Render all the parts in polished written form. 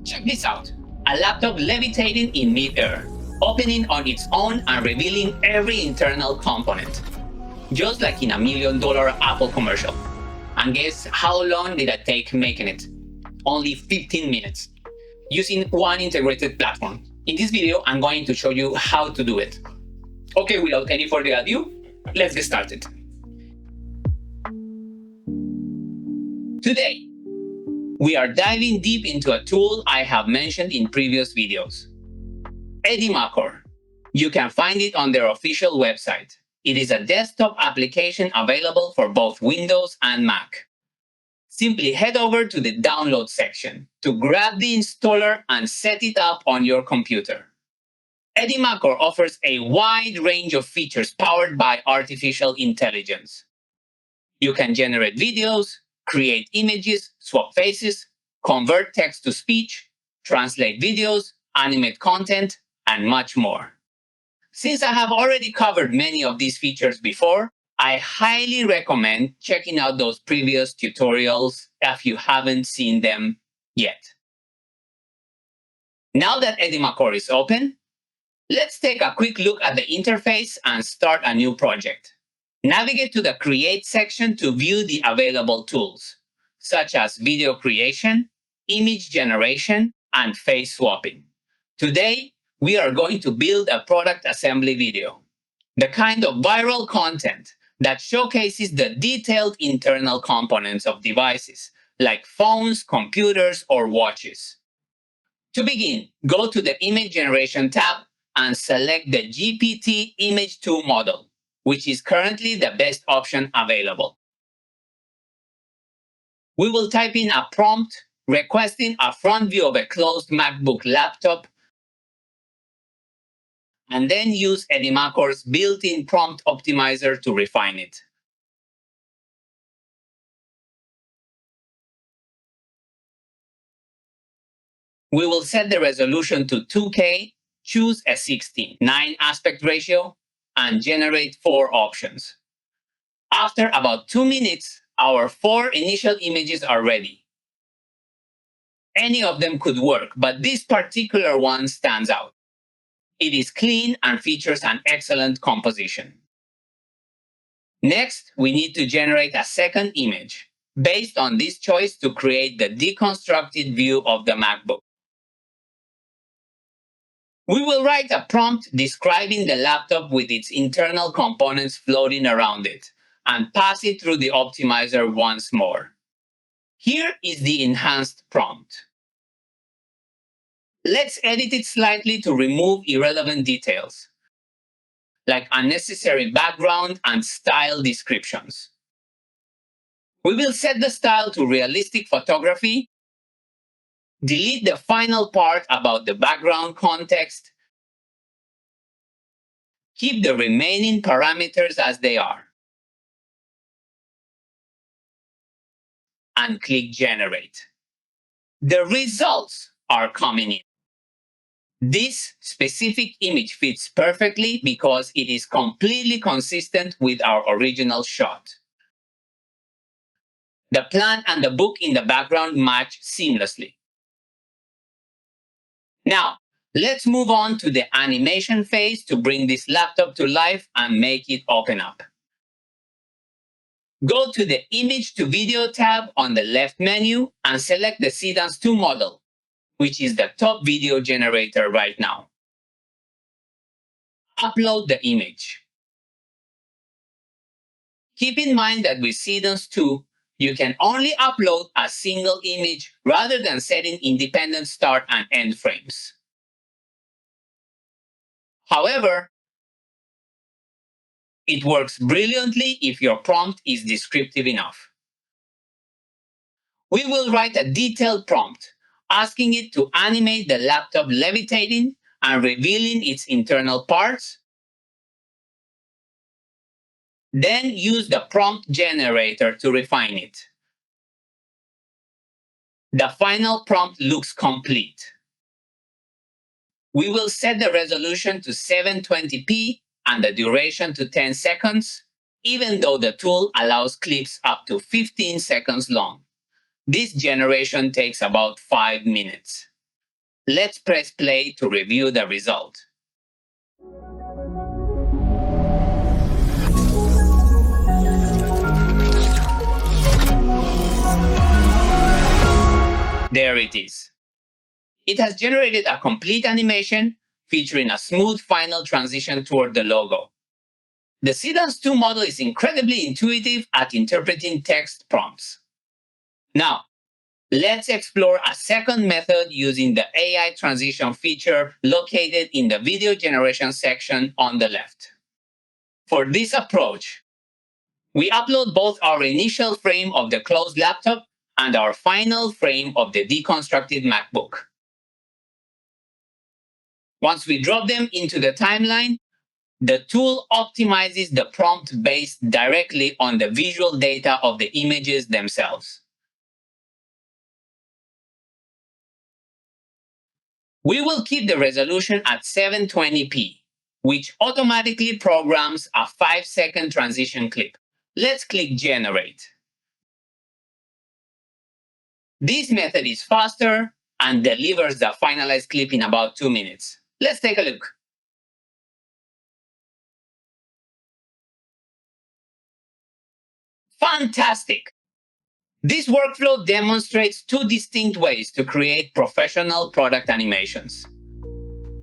Check this out. A laptop levitating in mid-air, opening on its own and revealing every internal component. Just like in a $1 million Apple commercial. And guess how long did it take making it? Only 15 minutes. Using one integrated platform. In this video, I'm going to show you how to do it. Okay, without any further ado, let's get started. Today, we are diving deep into a tool I have mentioned in previous videos. Edimakor. You can find it on their official website. It is a desktop application available for both Windows and Mac. Simply head over to the download section to grab the installer and set it up on your computer. Edimakor offers a wide range of features powered by artificial intelligence. You can generate videos, create images, swap faces, convert text to speech, translate videos, animate content, and much more. Since I have already covered many of these features before, I highly recommend checking out those previous tutorials if you haven't seen them yet. Now that Edimakor is open, let's take a quick look at the interface and start a new project. Navigate to the Create section to view the available tools, such as video creation, image generation, and face swapping. Today, we are going to build a product assembly video, the kind of viral content that showcases the detailed internal components of devices, like phones, computers, or watches. To begin, go to the Image Generation tab and select the GPT Image 2 model, which is currently the best option available. We will type in a prompt requesting a front view of a closed MacBook laptop, and then use Edimakor's built-in prompt optimizer to refine it. We will set the resolution to 2K, choose a 16:9 aspect ratio, and generate 4 options. After about 2 minutes, our 4 initial images are ready. Any of them could work, but this particular one stands out. It is clean and features an excellent composition. Next, we need to generate a second image based on this choice to create the deconstructed view of the MacBook. We will write a prompt describing the laptop with its internal components floating around it and pass it through the optimizer once more. Here is the enhanced prompt. Let's edit it slightly to remove irrelevant details, like unnecessary background and style descriptions. We will set the style to realistic photography, delete the final part about the background context, keep the remaining parameters as they are, and click Generate. The results are coming in. This specific image fits perfectly because it is completely consistent with our original shot. The plant and the book in the background match seamlessly. Now, let's move on to the animation phase to bring this laptop to life and make it open up. Go to the Image to Video tab on the left menu and select the Seedance 2 model, which is the top video generator right now. Upload the image. Keep in mind that with Seedance 2, you can only upload a single image rather than setting independent start and end frames. However, it works brilliantly if your prompt is descriptive enough. We will write a detailed prompt, asking it to animate the laptop levitating and revealing its internal parts. Then use the prompt generator to refine it. The final prompt looks complete. We will set the resolution to 720p and the duration to 10 seconds, even though the tool allows clips up to 15 seconds long. This generation takes about 5 minutes. Let's press play to review the result. There it is. It has generated a complete animation featuring a smooth final transition toward the logo. The Seedance 2 model is incredibly intuitive at interpreting text prompts. Now, let's explore a second method using the AI transition feature located in the video generation section on the left. For this approach, we upload both our initial frame of the closed laptop and our final frame of the deconstructed MacBook. Once we drop them into the timeline, the tool optimizes the prompt based directly on the visual data of the images themselves. We will keep the resolution at 720p, which automatically programs a 5-second transition clip. Let's click Generate. This method is faster and delivers the finalized clip in about 2 minutes. Let's take a look. Fantastic! This workflow demonstrates two distinct ways to create professional product animations.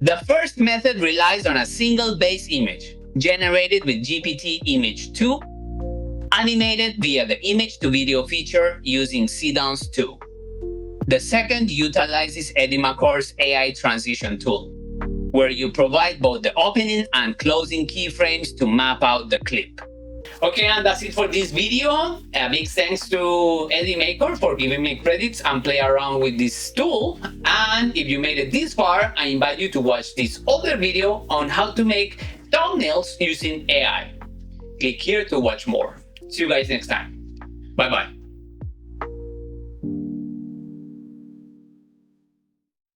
The first method relies on a single base image, generated with GPT Image 2, animated via the image-to-video feature using Seedance 2. The second utilizes Edimakor's AI transition tool, where you provide both the opening and closing keyframes to map out the clip. Okay, and that's it for this video. A big thanks to Edimakor for giving me credits and play around with this tool. And if you made it this far, I invite you to watch this other video on how to make thumbnails using AI. Click here to watch more. See you guys next time. Bye-bye.